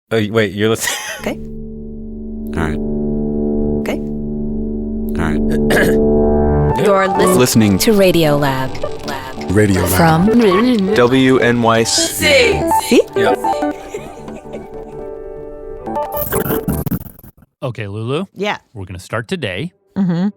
Oh, wait, you're listening? Okay. All right. Okay. All right. You're listening to Radiolab. Radiolab. From WNYC. See? Yep. Okay, Lulu. Yeah. We're going to start today. Mm-hmm.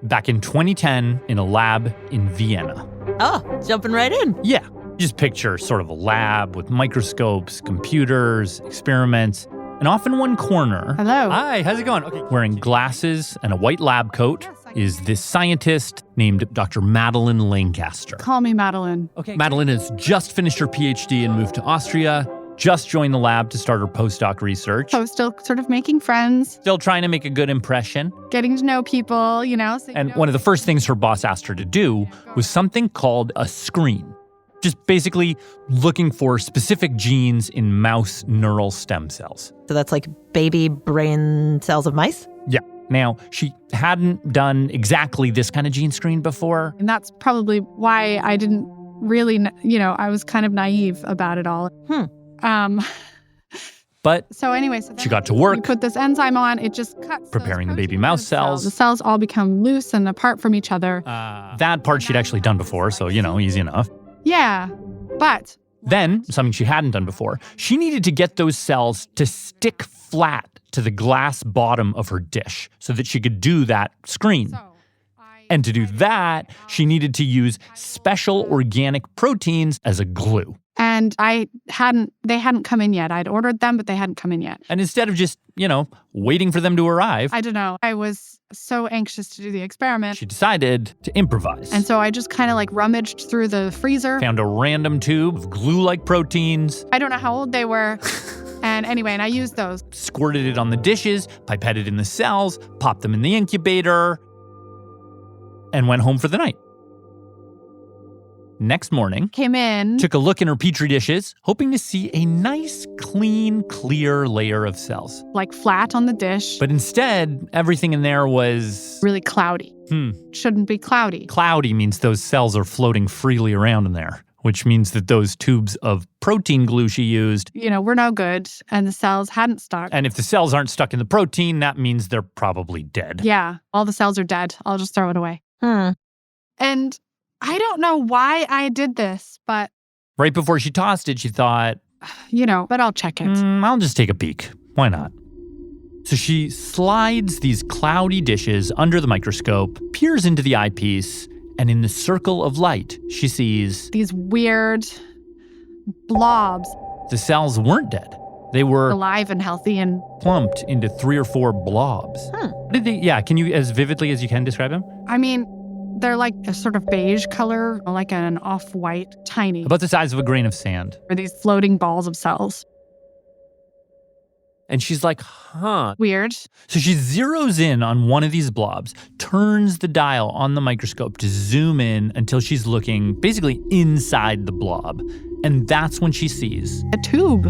Back in 2010 in a lab in Vienna. Oh, jumping right in. Yeah. Just picture sort of a lab with microscopes, computers, experiments, and off in one corner. Hello. Hi, how's it going? Okay. Wearing glasses and a white lab coat is this scientist named Dr. Madeline Lancaster. Call me Madeline. Okay. Madeline has just finished her PhD and moved to Austria, just joined the lab to start her postdoc research. So still sort of making friends, Still trying to make a good impression. getting to know people, you know. And one of the first things her boss asked her to do was something called a screen. Just basically looking for specific genes in mouse neural stem cells. So that's like baby brain cells of mice? Yeah. Now, she hadn't done exactly this kind of gene screen before. And that's probably why I didn't really, I was kind of naive about it all. But So anyway, so she got to work you put this enzyme on, it just cuts preparing the those baby proteins mouse in cells. The cells. cells all become loose and apart from each other. That part she'd actually done before, so, easy enough. Yeah, but Then, something she hadn't done before, she needed to get those cells to stick flat to the glass bottom of her dish so that she could do that screen. And to do that, she needed to use special organic proteins as a glue. and they hadn't come in yet. I'd ordered them, but they hadn't come in yet. And instead of just, waiting for them to arrive, I don't know. I was so anxious to do the experiment. she decided to improvise. And so I just kind of rummaged through the freezer. Found a random tube of glue-like proteins, I don't know how old they were. And anyway, and I used those. squirted it on the dishes, pipetted in the cells, popped them in the incubator, and went home for the night. Next morning, Came in. took a look in her petri dishes, hoping to see a nice, clean, clear layer of cells. Flat on the dish. But instead, everything in there was really cloudy. Shouldn't be cloudy. cloudy. Means those cells are floating freely around in there, which means that those tubes of protein glue she used, We're no good. And the cells hadn't stuck. and if the cells aren't stuck in the protein, that means they're probably dead. Yeah, all the cells are dead. I'll just throw it away. And I don't know why I did this, but, Right before she tossed it, she thought, but I'll check it. I'll just take a peek. Why not? So she slides these cloudy dishes under the microscope, peers into the eyepiece, and in the circle of light, she sees These weird blobs, the cells weren't dead. They were alive and healthy and plumped into 3 or 4 blobs. Can you, as vividly as you can, describe them? they're like a sort of beige color, like an off-white, tiny. About the size of a grain of sand. Or these floating balls of cells. And she's like, Weird. So she zeroes in on one of these blobs, turns the dial on the microscope to zoom in until she's looking basically inside the blob. And that's when she sees A tube.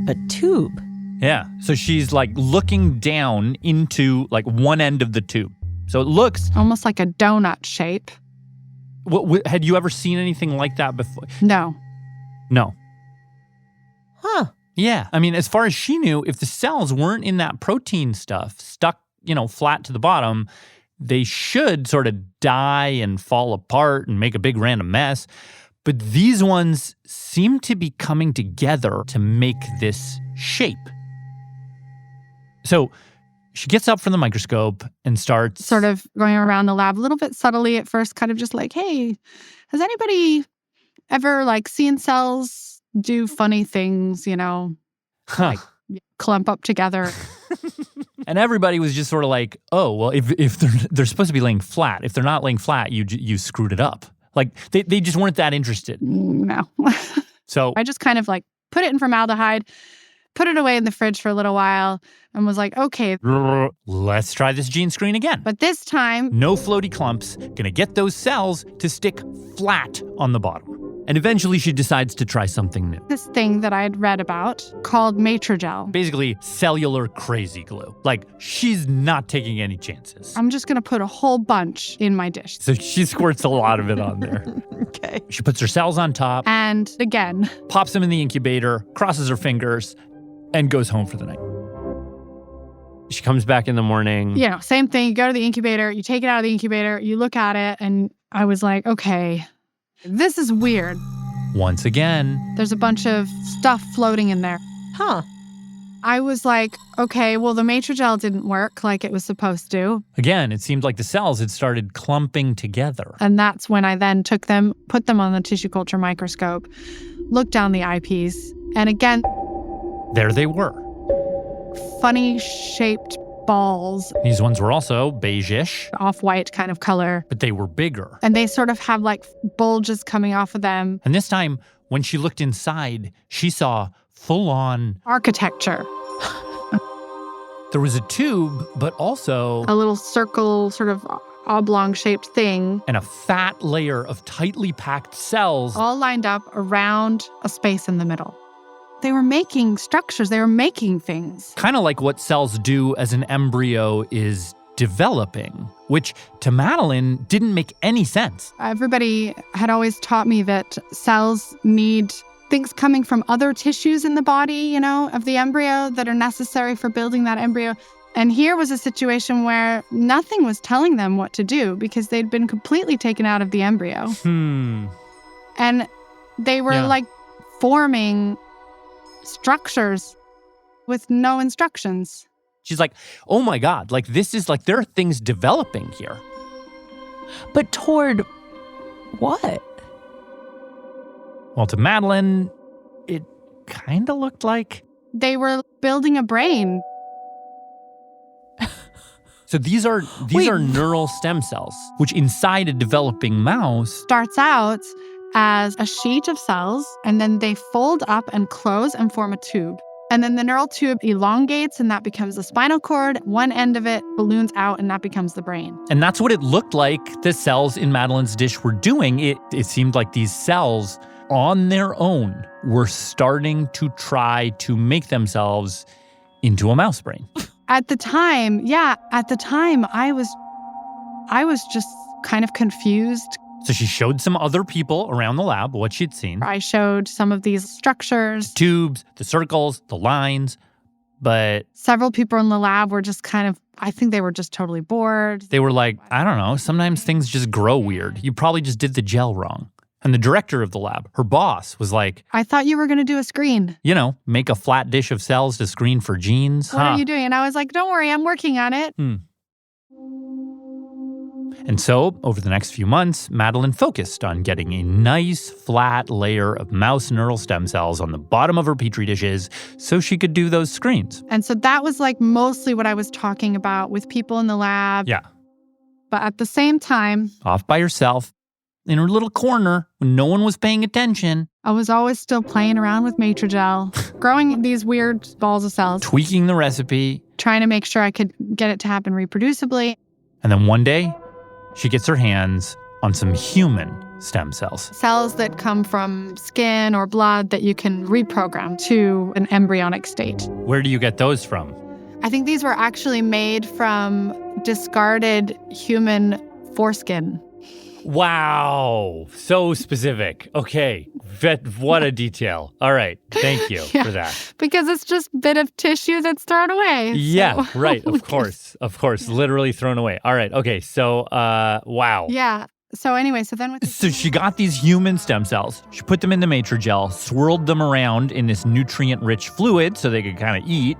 A tube? Yeah. So she's looking down into one end of the tube. So it looks. Almost like a donut shape. Had you ever seen anything like that before? No. No. Huh. Yeah. As far as she knew, if the cells weren't in that protein stuff stuck, flat to the bottom, they should sort of die and fall apart and make a big random mess. But these ones seem to be coming together to make this shape. So she gets up from the microscope and starts Sort of going around the lab a little bit subtly at first, kind of just hey, has anybody ever seen cells do funny things, clump up together? And everybody was just sort of oh, well, if they're supposed to be laying flat. If they're not laying flat, you screwed it up. They just weren't that interested. No. So I just kind of put it in formaldehyde, put it away in the fridge for a little while, and was okay. Let's try this gene screen again. But this time, No floaty clumps, gonna get those cells to stick flat on the bottom. And eventually she decides to try something new. This thing that I had read about called Matrigel. Basically, cellular crazy glue. Like, she's not taking any chances. I'm just going to put a whole bunch in my dish. So she squirts a lot of it on there. Okay. She puts her cells on top, And again, pops them in the incubator, crosses her fingers, and goes home for the night. She comes back in the morning. Same thing. You go to the incubator, you take it out of the incubator, you look at it, and I was like, okay, this is weird. Once again, There's a bunch of stuff floating in there. Huh. I was like, okay, well, the Matrigel didn't work like it was supposed to. again, it seemed like the cells had started clumping together. And that's when I then took them, put them on the tissue culture microscope, looked down the eyepiece, and again, There they were. funny shaped balls, These ones were also beige-ish, off-white kind of color. but they were bigger. And they sort of have like bulges coming off of them. And this time, when she looked inside, she saw full-on, Architecture. there was a tube, but also A little circle, sort of oblong-shaped thing, and a fat layer of tightly packed cells. all lined up around a space in the middle. They were making structures. They were making things. Kind of like what cells do as an embryo is developing, which to Madeline didn't make any sense. Everybody had always taught me that cells need things coming from other tissues in the body, of the embryo that are necessary for building that embryo. And here was a situation where nothing was telling them what to do because they'd been completely taken out of the embryo. And they were Yeah. like forming structures with no instructions. She's like, oh my God, like this is like there are things developing here. But toward what? Well, to Madeline, it kind of looked like. They were building a brain. So these are Wait. neural stem cells, which inside a developing mouse. Starts out as a sheet of cells, and then they fold up and close and form a tube. And then the neural tube elongates, and that becomes the spinal cord. One end of it balloons out, and that becomes the brain. And that's what it looked like the cells in Madeline's dish were doing. It seemed like these cells on their own were starting to try to make themselves into a mouse brain. At the time, I was just kind of confused. So she showed some other people around the lab what she'd seen. I showed some of these structures. Tubes, the circles, the lines, but Several people in the lab were just I think they were just totally bored. they were like, I don't know, sometimes things just grow weird. You probably just did the gel wrong. And the director of the lab, her boss, was like, I thought you were going to do a screen. make a flat dish of cells to screen for genes. What are you doing? And I was like, don't worry, I'm working on it. And so, over the next few months, Madeline focused on getting a nice, flat layer of mouse neural stem cells on the bottom of her Petri dishes so she could do those screens. And so that was like mostly what I was talking about with people in the lab. Yeah. But at the same time, Off by herself, in her little corner, when no one was paying attention, I was always still playing around with Matrigel, growing these weird balls of cells, tweaking the recipe. trying to make sure I could get it to happen reproducibly. And then one day, she gets her hands on some human stem cells. Cells that come from skin or blood that you can reprogram to an embryonic state. Where do you get those from? I think these were actually made from discarded human foreskin. Wow. So specific. Okay. What a detail. All right. Thank you for that. Because it's just a bit of tissue that's thrown away. Yeah, So- right. Of course. Of course. Literally thrown away. All right. Okay. So, wow. Yeah. So anyway, so then with the So she got these human stem cells. She put them in the Matrigel, swirled them around in this nutrient-rich fluid so they could kind of eat.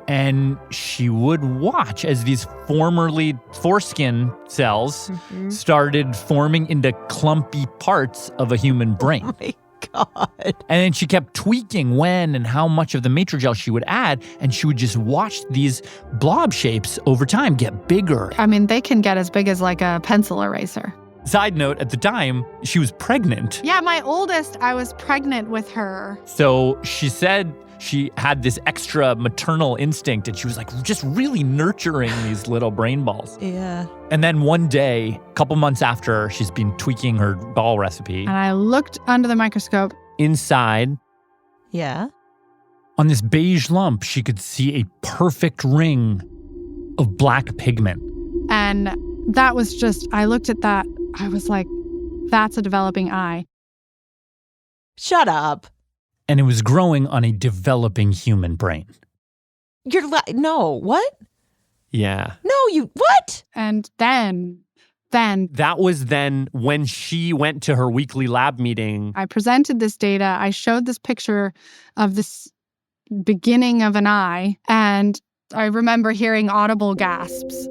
And she would watch as these formerly foreskin cells started forming into clumpy parts of a human brain. Oh my God. And then she kept tweaking when and how much of the Matrigel she would add, and she would just watch these blob shapes over time get bigger. I mean, they can get as big as like a pencil eraser. Side note, at the time, she was pregnant. Yeah, my oldest, I was pregnant with her. So she said she had this extra maternal instinct and she was like just really nurturing these little brain balls. Yeah. And then one day, a couple months after, she's been tweaking her ball recipe. And I looked under the microscope. Inside, Yeah. on this beige lump, she could see a perfect ring of black pigment. And that was just, I looked at that. I was like, that's a developing eye. Shut up. And it was growing on a developing human brain. No, what? Yeah. No, what? And then That was then when she went to her weekly lab meeting. I presented this data. I showed this picture of this beginning of an eye. And I remember hearing audible gasps.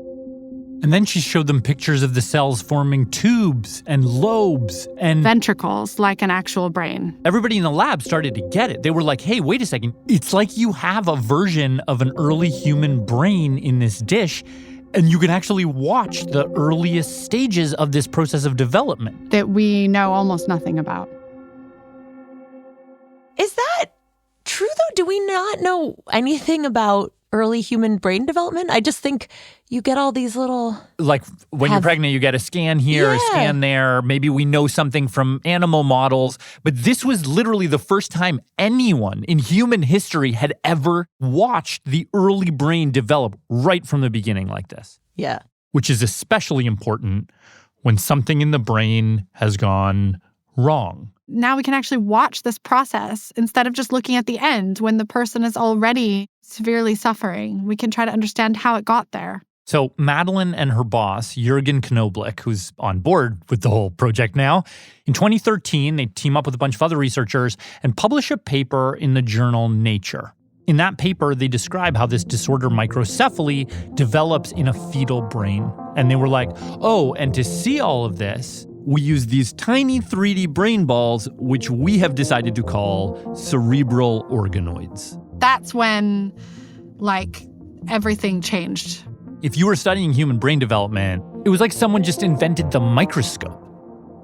And then she showed them pictures of the cells forming tubes and lobes and Ventricles, like an actual brain. everybody in the lab started to get it. They were like, hey, wait a second. It's like you have a version of an early human brain in this dish, and you can actually watch the earliest stages of this process of development. That we know almost nothing about. Is that true, though? Do we not know anything about early human brain development? I just think you get all these little... Like when you're pregnant, you get a scan here, a scan there. Maybe we know something from animal models. But this was literally the first time anyone in human history had ever watched the early brain develop right from the beginning like this. Yeah. Which is especially important when something in the brain has gone wrong. Now we can actually watch this process instead of just looking at the end when the person is already severely suffering. We can try to understand how it got there. So Madeline and her boss, Jürgen Knoblich, who's on board with the whole project now, in 2013, they team up with a bunch of other researchers and publish a paper in the journal Nature. In that paper, they describe how this disorder microcephaly develops in a fetal brain. And they were like, oh, and to see all of this, we use these tiny 3D brain balls, which we have decided to call cerebral organoids. That's when, everything changed. If you were studying human brain development, it was like someone just invented the microscope.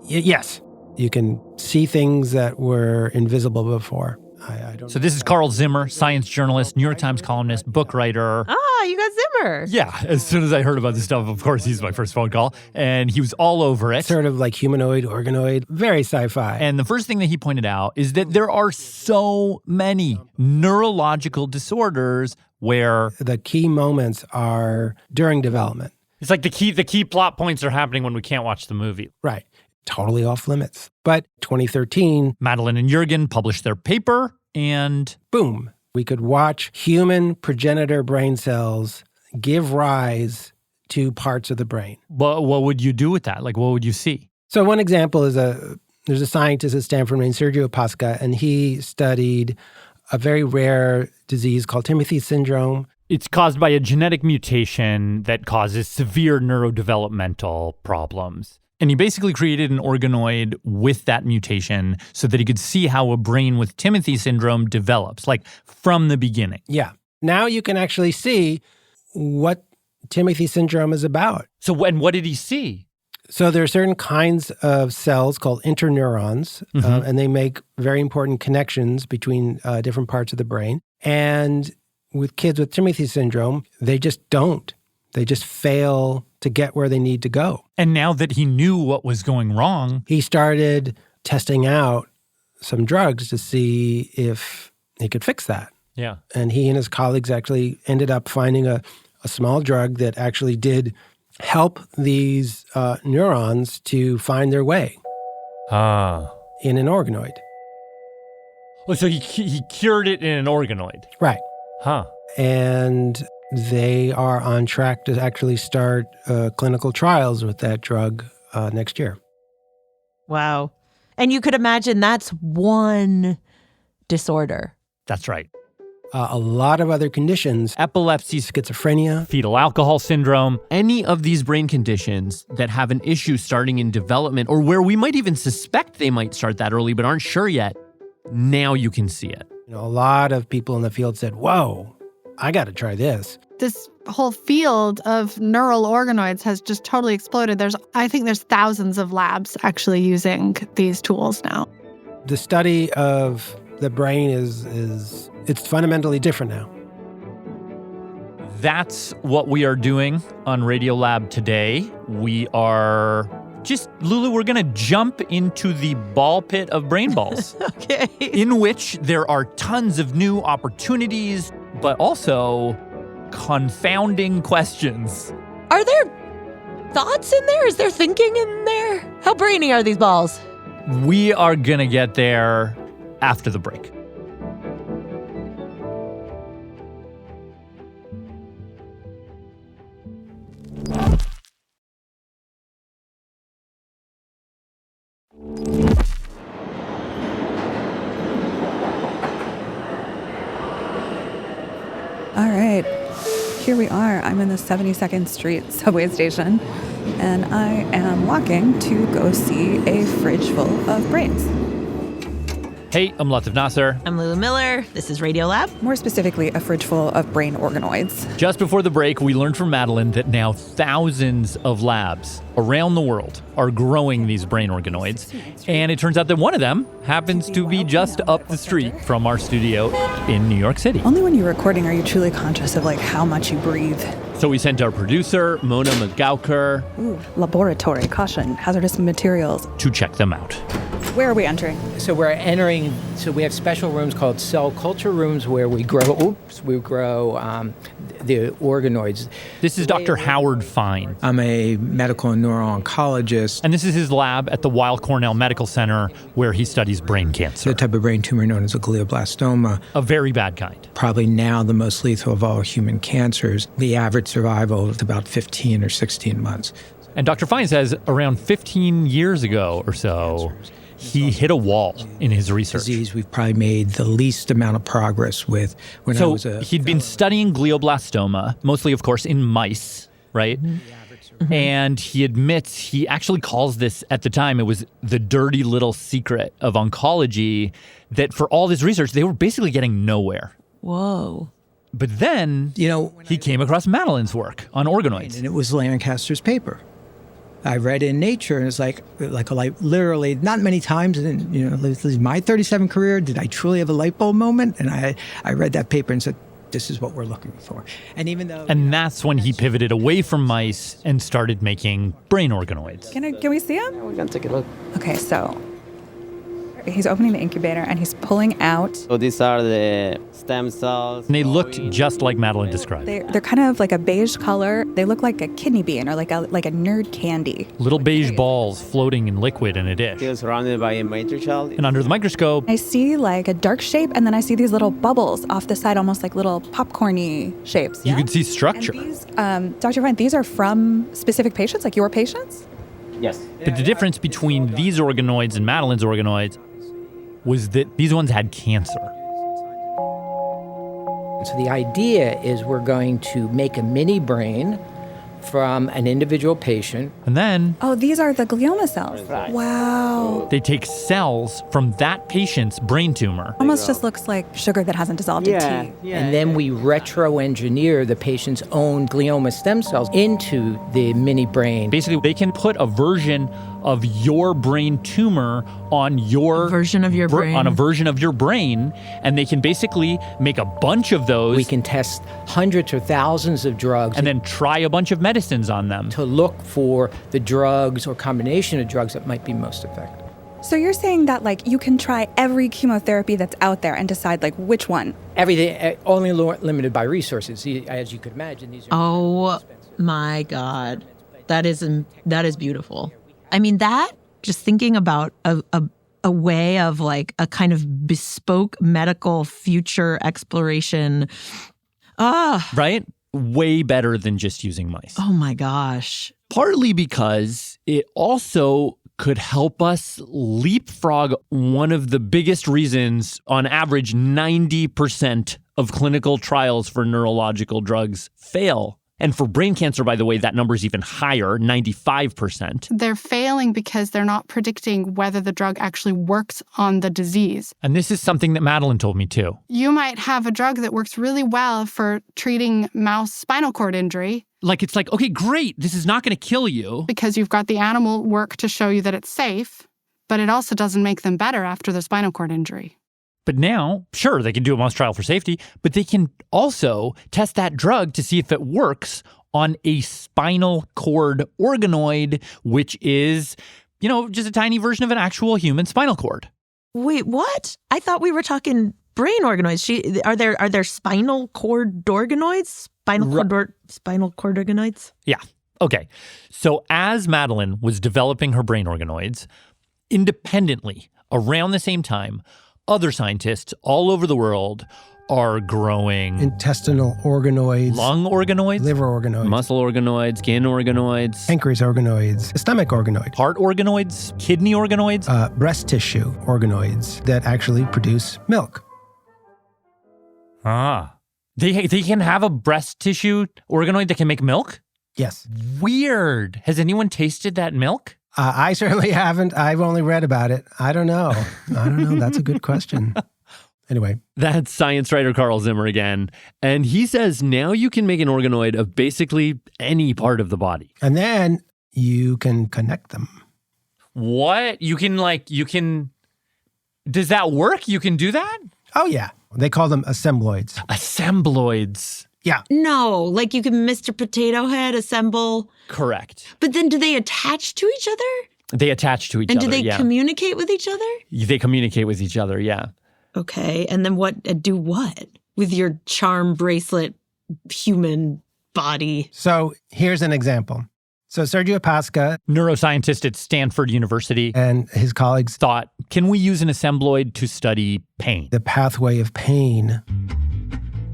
Yes. You can see things that were invisible before. I don't So this is Carl Zimmer, science journalist, New York Times columnist, book writer. Ah, you got Zimmer. Yeah, as soon as I heard about this stuff, of course, he's my first phone call. And he was all over it. Sort of like humanoid, organoid, very sci-fi. And the first thing that he pointed out is that there are so many neurological disorders where the key moments are during development. it's like the key plot points are happening when we can't watch the movie. Right. Totally off limits. But 2013, Madeline and Jürgen published their paper and boom, we could watch human progenitor brain cells give rise to parts of the brain. what would you do with that? Like, what would you see? So one example is there's a scientist at Stanford named Sergio Pasca, and he studied a very rare disease called Timothy syndrome. It's caused by a genetic mutation that causes severe neurodevelopmental problems. And he basically created an organoid with that mutation so that he could see how a brain with Timothy syndrome develops, like from the beginning. Yeah. Now you can actually see what Timothy syndrome is about. So what did he see? So there are certain kinds of cells called interneurons, and they make very important connections between different parts of the brain. And with kids with Timothy syndrome, they just don't. They just fail to get where they need to go. And now that he knew what was going wrong, He started testing out some drugs to see if he could fix that. yeah. And he and his colleagues actually ended up finding a small drug that actually did help these neurons to find their way in an organoid. Oh, so he cured it in an organoid. Right. Huh. And they are on track to actually start clinical trials with that drug next year. Wow. And you could imagine that's one disorder. That's right. A lot of other conditions, Epilepsy, schizophrenia. fetal alcohol syndrome, any of these brain conditions that have an issue starting in development or where we might even suspect they might start that early but aren't sure yet, now you can see it. A lot of people in the field said, whoa, I got to try this. this whole field of neural organoids has just totally exploded. I think there's thousands of labs actually using these tools now. The study of the brain it's fundamentally different now. That's what we are doing on Radiolab today. We are Lulu, we're going to jump into the ball pit of brain balls. Okay. In which there are tons of new opportunities, but also confounding questions. Are there thoughts in there? Is there thinking in there? How brainy are these balls? We are going to get there after the break. All right, here we are. I'm in the 72nd Street subway station, and I am walking to go see a fridge full of brains. Hey, I'm Latif Nasser. I'm Lulu Miller. This is Radiolab. More specifically, a fridge full of brain organoids. Just before the break, we learned from Madeline that now thousands of labs around the world are growing these brain organoids. And it turns out that one of them happens to be just up the street from our studio in New York City. Only when you're recording are you truly conscious of how much you breathe. So we sent our producer, Mona Magaoker, Laboratory, caution, hazardous materials. to check them out. Where are we entering? So we have special rooms called cell culture rooms where we grow the organoids. This is Dr. Howard Fine. I'm a medical and neuro-oncologist. And this is his lab at the Weill Cornell Medical Center where he studies brain cancer. The type of brain tumor known as a glioblastoma. A very bad kind. Probably now the most lethal of all human cancers. The average survival is about 15 or 16 months. And Dr. Fine says around 15 years ago or so, he hit a wall in his research. Disease we've probably made the least amount of progress with when I was he'd been studying glioblastoma, mostly, of course, in mice, right? Mm-hmm. And he admits, he actually calls this, at the time, it was the dirty little secret of oncology, that for all this research, they were basically getting nowhere. Whoa. But then, he came across Madeline's work on organoids. And it was Lancaster's paper. I read in Nature, and it's like literally not many times in my 37 career did I truly have a light bulb moment. And I read that paper and said, this is what we're looking for. And even though that's when he pivoted away from mice and started making brain organoids. Can we see him? We can take a look. Okay, so he's opening the incubator and he's pulling out. So these are the stem cells. And they looked just like Madeline described. They're kind of like a beige color. They look like a kidney bean or like a nerd candy. Little beige balls floating in liquid in a dish. Still surrounded by a matrix shell. And under the microscope, I see like a dark shape, and then I see these little bubbles off the side, almost like little popcorny shapes. You can see structure. And these, Dr. Fine, these are from specific patients, like your patients? Yes. But the difference between these organoids and Madeline's organoids was that these ones had cancer. So the idea is we're going to make a mini brain from an individual patient. And then Oh, these are the glioma cells. Right. Wow. they take cells from that patient's brain tumor. Almost just looks like sugar that hasn't dissolved in tea. And then we retro-engineer the patient's own glioma stem cells into the mini brain. Basically, they can put a version of your brain tumor on your Version of your brain. on a version of your brain, and they can basically make a bunch of those. We can test hundreds or thousands of drugs and then try a bunch of medicines on them. to look for the drugs or combination of drugs that might be most effective. So you're saying that you can try every chemotherapy that's out there and decide which one? Everything only limited by resources. As you could imagine, these are Oh my God. That is beautiful. I mean, that, just thinking about a way of a kind of bespoke medical future exploration. Right? Way better than just using mice. Oh my gosh. Partly because it also could help us leapfrog one of the biggest reasons, on average, 90% of clinical trials for neurological drugs fail And for brain cancer, by the way, that number is even higher, 95%. They're failing because they're not predicting whether the drug actually works on the disease. And this is something that Madeline told me too. You might have a drug that works really well for treating mouse spinal cord injury. Like, it's like, okay, great, this is not going to kill you. Because you've got the animal work to show you that it's safe, but it also doesn't make them better after the spinal cord injury. But now, sure, they can do a mouse trial for safety, but they can also test that drug to see if it works on a spinal cord organoid, which is, just a tiny version of an actual human spinal cord. Wait, what? I thought we were talking brain organoids. Are there spinal cord organoids? Spinal cord organoids? Yeah. Okay. So as Madeline was developing her brain organoids, independently, around the same time, other scientists all over the world are growing intestinal organoids, lung organoids, liver organoids, Muscle organoids, skin organoids, pancreas organoids, stomach organoid, heart organoids, kidney organoids, breast tissue organoids that actually produce milk. They can have a breast tissue organoid that can make milk? Yes. Weird. Has anyone tasted that milk? I certainly haven't. I've only read about it. I don't know. That's a good question. Anyway. That's science writer Carl Zimmer again. And he says now you can make an organoid of basically any part of the body. And then you can connect them. What? Does that work? You can do that? Oh, yeah. They call them assembloids. Assembloids. Yeah. No, like you can Mr. Potato Head assemble. Correct. But then do they attach to each other? They attach to each other, And do they communicate with each other? They communicate with each other, yeah. Okay, and then do what with your charm bracelet human body? So here's an example. So Sergio Pasca, neuroscientist at Stanford University, and his colleagues thought, can we use an assembloid to study pain? The pathway of pain.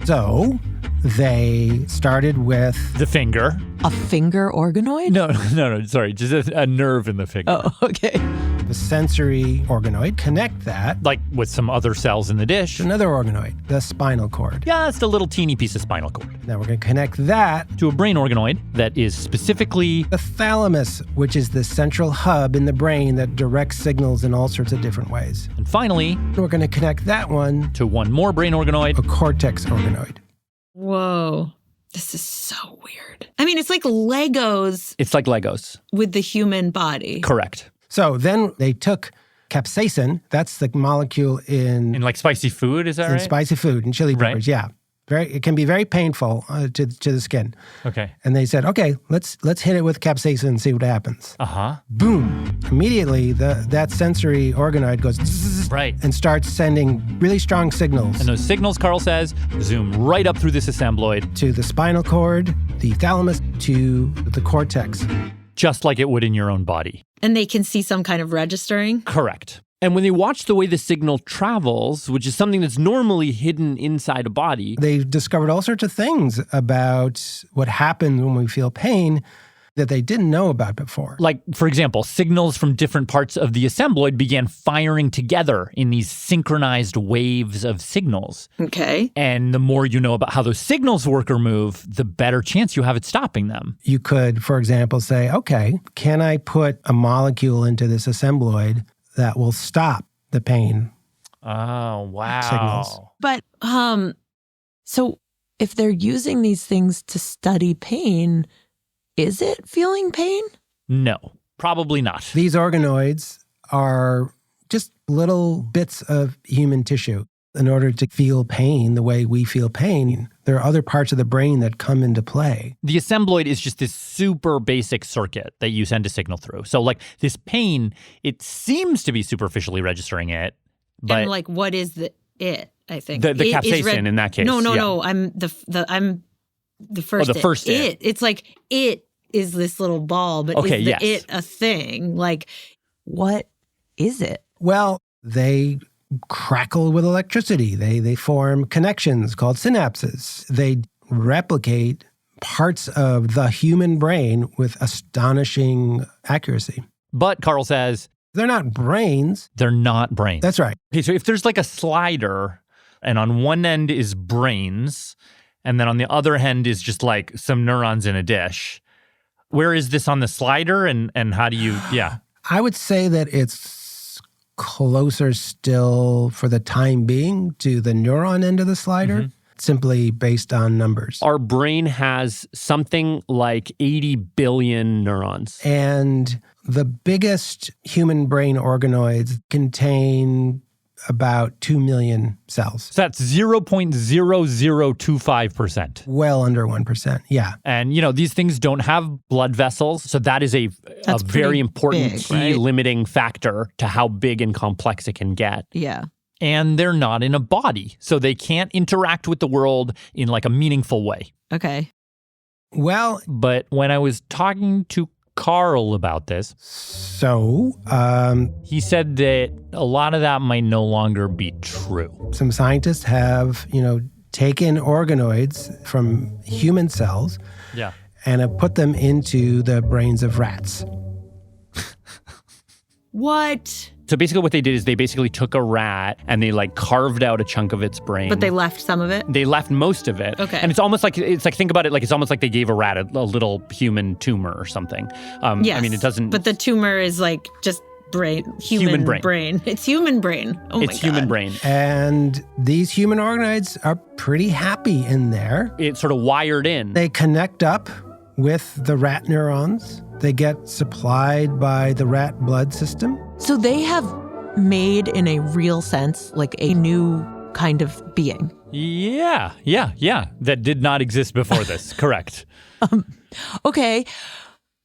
So they started with the finger. A finger organoid? No, sorry, just a nerve in the finger. Oh, okay. The sensory organoid, connect that. Like with some other cells in the dish. Another organoid, the spinal cord. Just a little teeny piece of spinal cord. Now we're going to connect that to a brain organoid that is specifically the thalamus, which is the central hub in the brain that directs signals in all sorts of different ways. And finally, we're going to connect that one to one more brain organoid, a cortex organoid. Whoa. This is so weird. I mean, it's like Legos. It's like Legos. With the human body. Correct. So then they took capsaicin, that's the molecule in like spicy food, is that right? In spicy food, in chili peppers, yeah. It can be very painful to the skin. Okay. And they said, okay, let's hit it with capsaicin and see what happens. Boom. Immediately, that sensory organoid goes and starts sending really strong signals. And those signals, Carl says, zoom right up through this assembloid. To the spinal cord, the thalamus, to the cortex. Just like it would in your own body. And they can see some kind of registering? Correct. And when they watch the way the signal travels, which is something that's normally hidden inside a body, they discovered all sorts of things about what happens when we feel pain that they didn't know about before. Like, for example, signals from different parts of the assembloid began firing together in these synchronized waves of signals. Okay. And the more you know about how those signals work or move, the better chance you have at stopping them. You could, for example, say, okay, can I put a molecule into this assembloid that will stop the pain? Oh, wow. Signals. But, so if they're using these things to study pain, is it feeling pain? No, probably not. These organoids are just little bits of human tissue. In order to feel pain the way we feel pain, there are other parts of the brain that come into play. The assembloid is just this super basic circuit that you send a signal through. So like this pain, it seems to be superficially registering it. But and like, what is it, I think? The capsaicin in that case. No. I'm the first. Oh, the first it. It's like it is this little ball, but okay, is the it a thing? Like, what is it? Well, they crackle with electricity. They form connections called synapses. They replicate parts of the human brain with astonishing accuracy. But Carl says, they're not brains. They're not brains. That's right. Okay, so if there's like a slider and on one end is brains And then on the other end is just like some neurons in a dish. Where is this on the slider and how do you, yeah. I would say that it's closer still for the time being to the neuron end of the slider, simply based on numbers. Our brain has something like 80 billion neurons. And the biggest human brain organoids contain about 2 million cells. So that's 0.0025%. Well under 1%, yeah. And, these things don't have blood vessels. So that is a very important big, key right? limiting factor to how big and complex it can get. Yeah. And they're not in a body. So they can't interact with the world in like a meaningful way. Okay. Well, But when I was talking to Carl about this, so he said that a lot of that might no longer be true. some scientists have, taken organoids from human cells Yeah. and have put them into the brains of rats. What? So basically what they did is they basically took a rat and they like carved out a chunk of its brain. But they left some of it? They left most of it. Okay. And it's like think about it like it's almost like they gave a rat a little human tumor or something. Yes. I mean, it doesn't. But the tumor is like just human brain. It's human brain. Oh my God. It's human brain. And these human organoids are pretty happy in there. It's sort of wired in. They connect up with the rat neurons. They get supplied by the rat blood system. So they have made, in a real sense, like a new kind of being. Yeah. That did not exist before this. Correct. Okay.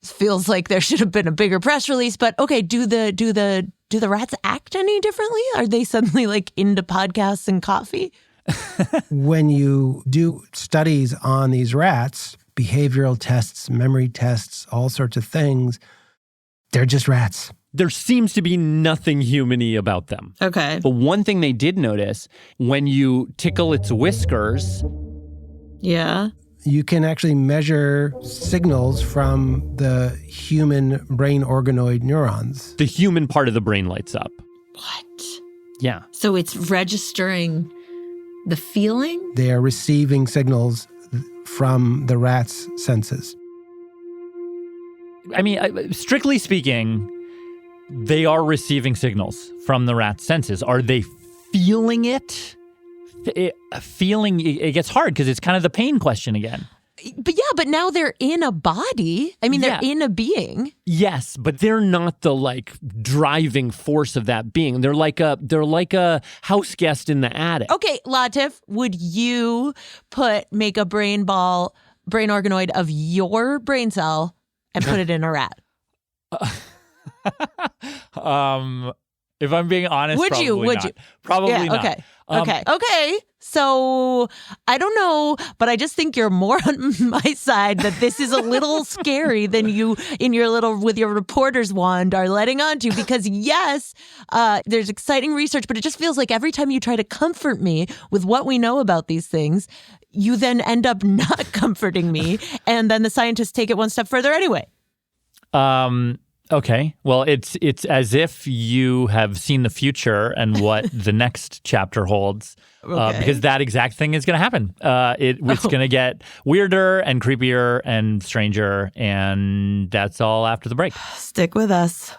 Feels like there should have been a bigger press release, but okay, do the rats act any differently? Are they suddenly like into podcasts and coffee? When you do studies on these rats, behavioral tests, memory tests, all sorts of things, they're just rats. There seems to be nothing human-y about them. Okay. But one thing they did notice, when you tickle its whiskers, Yeah. You can actually measure signals from the human brain organoid neurons. the human part of the brain lights up. What? Yeah. So it's registering the feeling? They are receiving signals from the rat's senses. I mean, strictly speaking, they are receiving signals from the rat's senses. Are they feeling it? Feeling, it gets hard because it's kind of the pain question again. But now they're in a body. I mean, they're in a being. Yes, but they're not the like driving force of that being. They're like a house guest in the attic. Okay, Latif, would you make a brain organoid of your brain cell and put it in a rat? If I'm being honest, Would you? Probably not. Okay. Okay. So I don't know, but I just think you're more on my side that this is a little scary than you with your reporter's wand are letting on to, because yes, there's exciting research, but it just feels like every time you try to comfort me with what we know about these things, you then end up not comforting me. And then the scientists take it one step further anyway. Okay. Well, it's as if you have seen the future and what the next chapter holds, because that exact thing is going to happen. It's going to get weirder and creepier and stranger, and that's all after the break. Stick with us.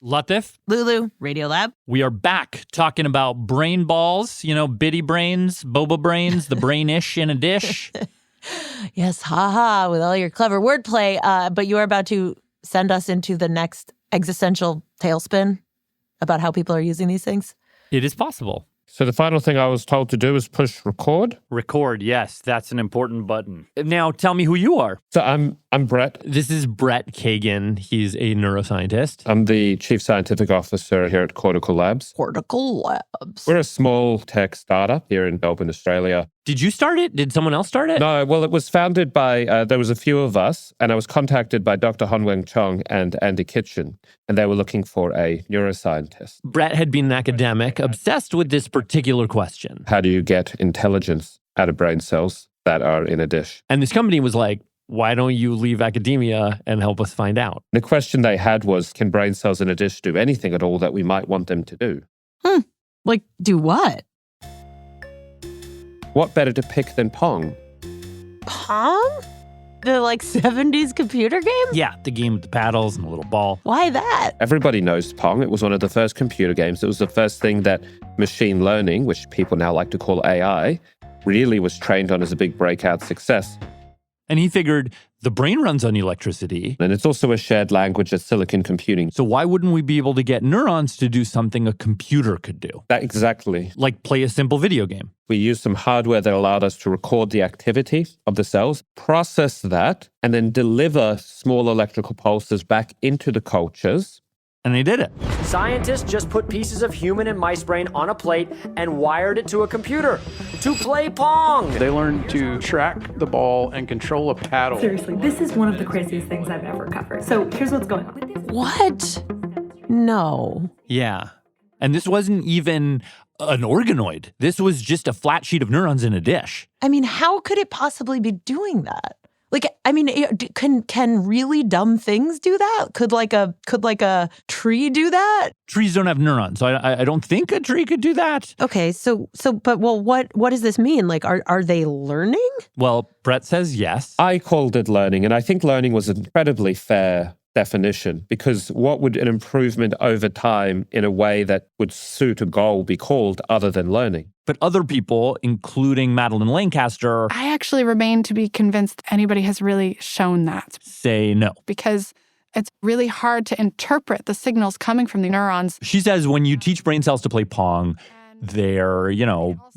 Latif, Lulu, Radiolab. we are back talking about brain balls, bitty brains, boba brains, the brain-ish in a dish. Yes, haha, with all your clever wordplay. But you are about to send us into the next existential tailspin about how people are using these things. It is possible. So the final thing I was told to do is push record. Record, yes, that's an important button. Now tell me who you are. So I'm Brett. This is Brett Kagan. He's a neuroscientist. I'm the Chief Scientific Officer here at Cortical Labs. Cortical Labs. We're a small tech startup here in Melbourne, Australia. Did you start it? Did someone else start it? No, well, it was founded by, there was a few of us, and I was contacted by Dr. Honweng Chong and Andy Kitchen, and they were looking for a neuroscientist. Brett had been an academic, obsessed with this particular question. How do you get intelligence out of brain cells that are in a dish? And this company was like, why don't you leave academia and help us find out? The question they had was, can brain cells in a dish do anything at all that we might want them to do? Like, do what? What better to pick than Pong? Pong? The, 70s computer game? Yeah, the game with the paddles and the little ball. Why that? Everybody knows Pong. It was one of the first computer games. It was the first thing that machine learning, which people now like to call AI, really was trained on as a big breakout success. And he figured the brain runs on electricity. And it's also a shared language as silicon computing. So why wouldn't we be able to get neurons to do something a computer could do? That exactly. Like play a simple video game. We used some hardware that allowed us to record the activity of the cells, process that, and then deliver small electrical pulses back into the cultures. And they did it. Scientists just put pieces of human and mice brain on a plate and wired it to a computer to play Pong. They learned to track the ball and control a paddle. Seriously, this is one of the craziest things I've ever covered. So here's what's going on. What? No. Yeah. And this wasn't even an organoid. This was just a flat sheet of neurons in a dish. I mean, how could it possibly be doing that? Can really dumb things do that? Could a tree do that? Trees don't have neurons, so I don't think a tree could do that. Okay, but what does this mean? Are they learning? Well, Brett says yes. I called it learning, and I think learning was an incredibly fair definition, because what would an improvement over time in a way that would suit a goal be called other than learning? But other people, including Madeline Lancaster, I actually remain to be convinced anybody has really shown that. Say no. Because it's really hard to interpret the signals coming from the neurons. She says when you teach brain cells to play Pong, they're,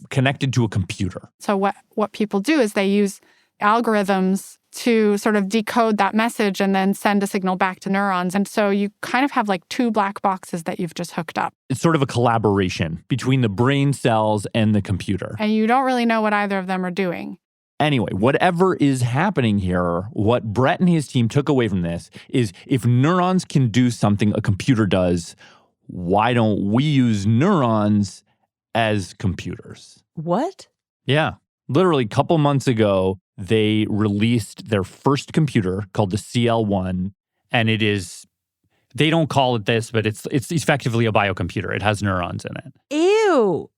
connected to a computer. So what people do is they use algorithms to sort of decode that message and then send a signal back to neurons. And so you kind of have two black boxes that you've just hooked up. It's sort of a collaboration between the brain cells and the computer. And you don't really know what either of them are doing. Anyway, whatever is happening here, what Brett and his team took away from this is if neurons can do something a computer does, why don't we use neurons as computers? What? Yeah. Literally a couple months ago, they released their first computer called the CL1, and it is, they don't call it this, but it's effectively a biocomputer. It has neurons in it. Ew.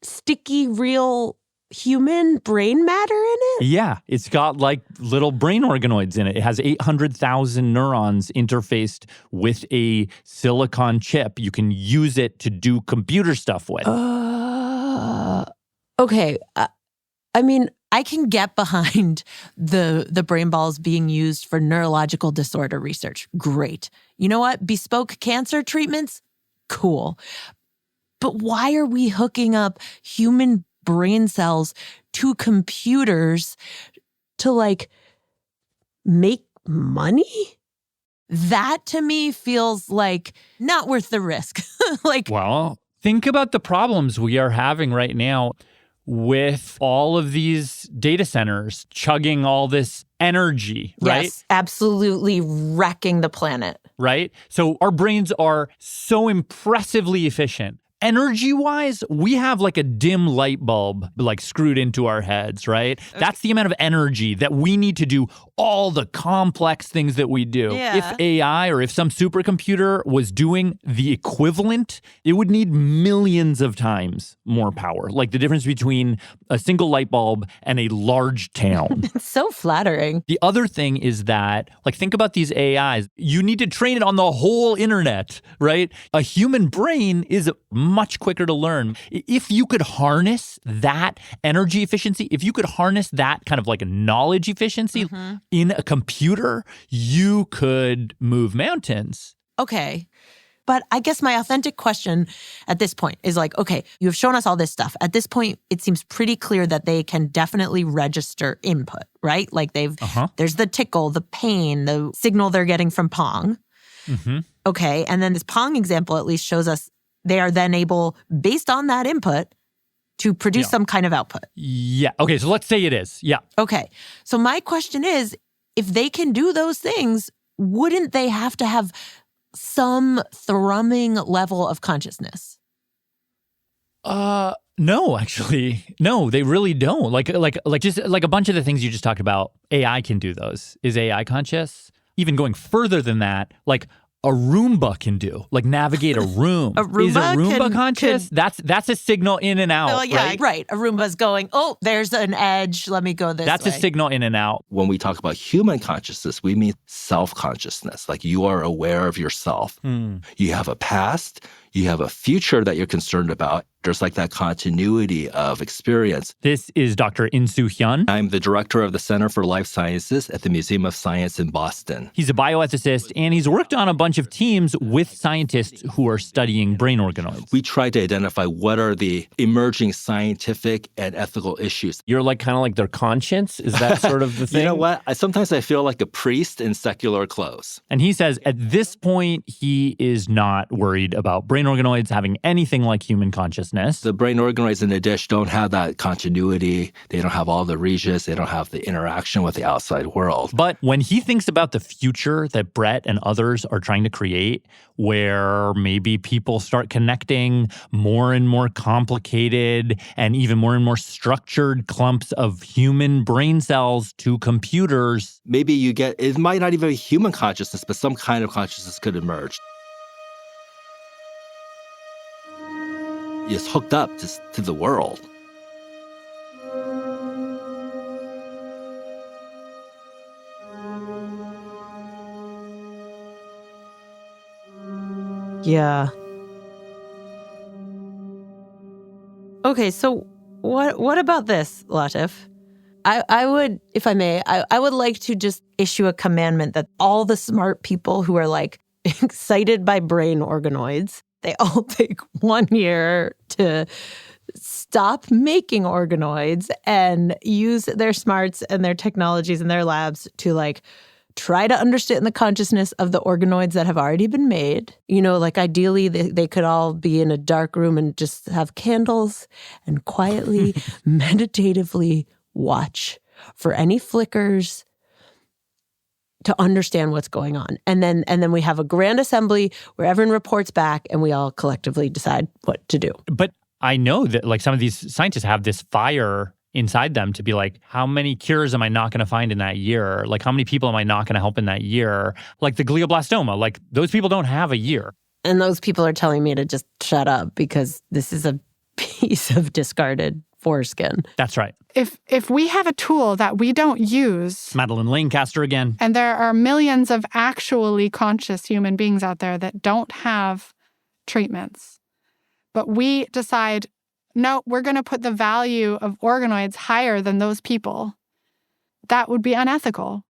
Sticky, real human brain matter in it? Yeah, it's got little brain organoids in it. It has 800,000 neurons interfaced with a silicon chip. You can use it to do computer stuff with. Okay. I can get behind the brain balls being used for neurological disorder research. Great. You know what? Bespoke cancer treatments? Cool. But why are we hooking up human brain cells to computers to make money? That to me feels not worth the risk. Well, think about the problems we are having right now with all of these data centers chugging all this energy, right? Yes, absolutely wrecking the planet. Right? So our brains are so impressively efficient. Energy-wise, we have a dim light bulb screwed into our heads, right? Okay. That's the amount of energy that we need to do all the complex things that we do. Yeah. If AI or if some supercomputer was doing the equivalent, it would need millions of times more power. The difference between a single light bulb and a large town. It's so flattering. The other thing is that, think about these AIs. You need to train it on the whole internet, right? A human brain is much quicker to learn. If you could harness that energy efficiency, if you could harness that kind of knowledge efficiency in a computer, you could move mountains. Okay. But I guess my authentic question at this point is okay, you have shown us all this stuff. At this point, it seems pretty clear that they can definitely register input, right? There's the tickle, the pain, the signal they're getting from Pong. Mm-hmm. Okay. And then this Pong example at least shows us they are then able, based on that input, to produce some kind of output. Yeah. Okay, so let's say it is. Yeah. Okay. So my question is, if they can do those things, wouldn't they have to have some thrumming level of consciousness? No, actually. No, they really don't. Like a bunch of the things you just talked about, AI can do those. Is AI conscious? Even going further than that, like a Roomba can do, like navigate a room. Is a Roomba conscious? That's a signal in and out, right? A Roomba's going, oh, there's an edge. Let me go this way. That's a signal in and out. When we talk about human consciousness, we mean self-consciousness. Like you are aware of yourself. You have a past, you have a future that you're concerned about. There's like that continuity of experience. This is Dr. In-Soo Hyun. I'm the director of the Center for Life Sciences at the Museum of Science in Boston. He's a bioethicist, and he's worked on a bunch of teams with scientists who are studying brain organoids. We try to identify what are the emerging scientific and ethical issues. You're like kind of like their conscience? Is that sort of the thing? You know what? Sometimes I feel like a priest in secular clothes. And he says at this point, he is not worried about brain organoids having anything like human consciousness. The brain organoids in the dish don't have that continuity. They don't have all the regions. They don't have the interaction with the outside world. But when he thinks about the future that Brett and others are trying to create, where maybe people start connecting more and more complicated and even more and more structured clumps of human brain cells to computers. Maybe it might not even be human consciousness, but some kind of consciousness could emerge. Is hooked up to the world. Yeah. Okay, so what about this, Latif? I would, if I may, I would like to just issue a commandment that all the smart people who are like excited by brain organoids, they all take 1 year to stop making organoids and use their smarts and their technologies in their labs to like try to understand the consciousness of the organoids that have already been made. You know, like ideally they could all be in a dark room and just have candles and quietly, meditatively watch for any flickers to understand what's going on. And then we have a grand assembly where everyone reports back and we all collectively decide what to do. But I know that like some of these scientists have this fire inside them to be like, how many cures am I not going to find in that year? Like, how many people am I not going to help in that year? Like the glioblastoma, like those people don't have a year. And those people are telling me to just shut up because this is a piece of discarded foreskin. That's right. If we have a tool that we don't use... Madeline Lancaster again. And there are millions of actually conscious human beings out there that don't have treatments. But we decide, no, we're going to put the value of organoids higher than those people. That would be unethical.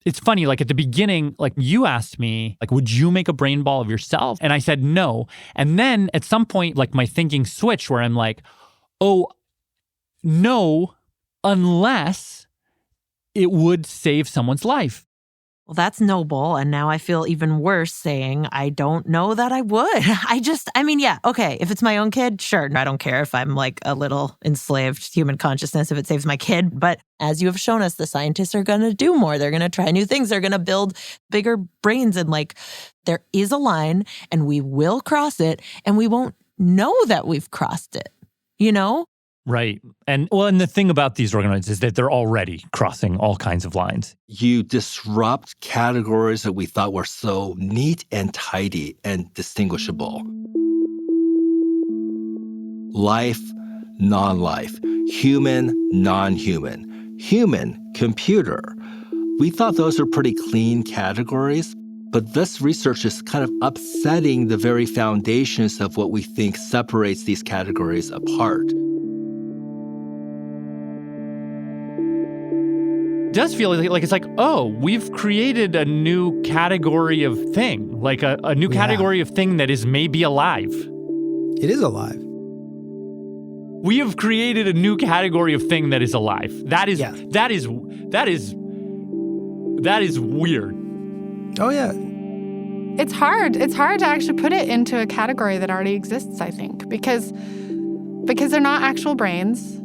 It's funny, like at the beginning, like you asked me, like, would you make a brain ball of yourself? And I said no. And then at some point, like my thinking switched where I'm like, oh, no, unless it would save someone's life. Well, that's noble. And now I feel even worse saying I don't know that I would. Yeah, okay. If it's my own kid, sure. I don't care if I'm like a little enslaved human consciousness if it saves my kid. But as you have shown us, the scientists are going to do more. They're going to try new things. They're going to build bigger brains. And like there is a line and we will cross it and we won't know that we've crossed it, you know? Right. And the thing about these organoids is that they're already crossing all kinds of lines. You disrupt categories that we thought were so neat and tidy and distinguishable. Life, non-life, human, non-human, human, computer. We thought those were pretty clean categories, but this research is kind of upsetting the very foundations of what we think separates these categories apart. Does feel like it's like, oh, we've created a new category of thing, like a new category of thing that is maybe alive. It is alive. We have created a new category of thing that is alive. That is weird. Oh yeah. It's hard. It's hard to actually put it into a category that already exists, I think, because they're not actual brains.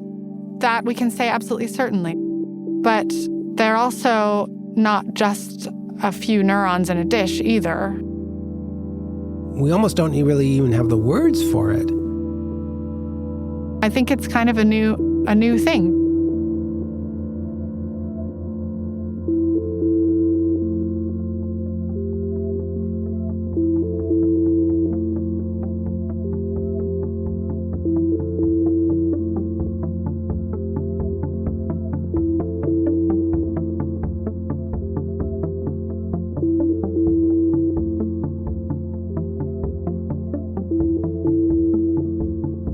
That we can say absolutely certainly. But they're also not just a few neurons in a dish either. We almost don't really even have the words for it. I think it's kind of a new thing.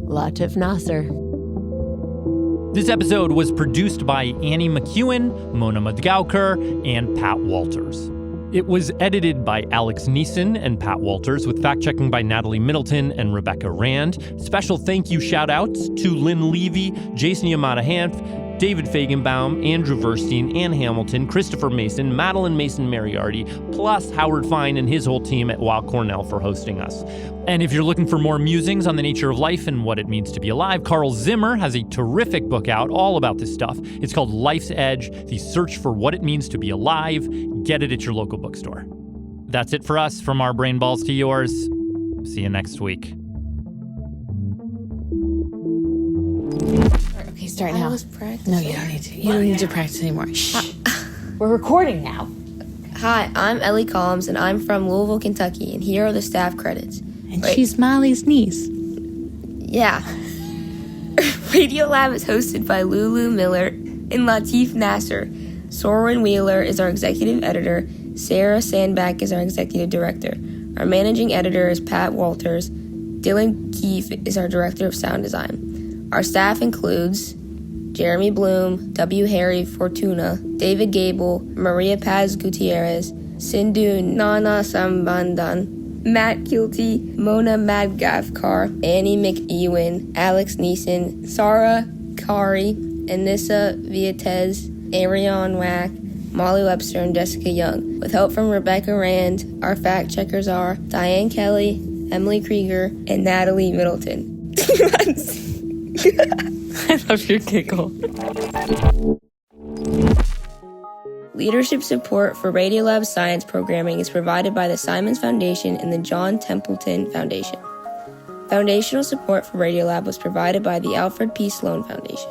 Latif Nasser. This episode was produced by Annie McEwen, Mona Madgaukar, and Pat Walters. It was edited by Alex Neeson and Pat Walters, with fact-checking by Natalie Middleton and Rebecca Rand. Special thank you shout-outs to Lynn Levy, Jason Yamada-Hanf, David Fagenbaum, Andrew Verstein, Ann Hamilton, Christopher Mason, Madeline Mason-Mariardi, plus Howard Fine and his whole team at Weill Cornell for hosting us. And if you're looking for more musings on the nature of life and what it means to be alive, Carl Zimmer has a terrific book out all about this stuff. It's called Life's Edge, The Search for What It Means to Be Alive. Get it at your local bookstore. That's it for us, from our brain balls to yours. See you next week. Okay, start now. I was practicing. No, you don't need to. You don't need to practice anymore. Shh. We're recording now. Hi, I'm Ellie Collins, and I'm from Louisville, Kentucky, and here are the staff credits. And she's Molly's niece. Yeah. Radiolab is hosted by Lulu Miller and Latif Nasser. Sorwin Wheeler is our executive editor. Sarah Sandback is our executive director. Our managing editor is Pat Walters. Dylan Keefe is our director of sound design. Our staff includes Jeremy Bloom, W. Harry Fortuna, David Gable, Maria Paz Gutierrez, Sindhu Nana Sambandan, Matt Kilty, Mona Madgaukar, Annie McEwen, Alex Neeson, Sarah Kari, Anissa Viatez, Ariane Wack, Molly Webster, and Jessica Young. With help from Rebecca Rand, our fact checkers are Diane Kelly, Emily Krieger, and Natalie Middleton. I love your giggle. Leadership support for Radiolab science programming is provided by the Simons Foundation and the John Templeton Foundation. Foundational support for Radiolab was provided by the Alfred P. Sloan Foundation.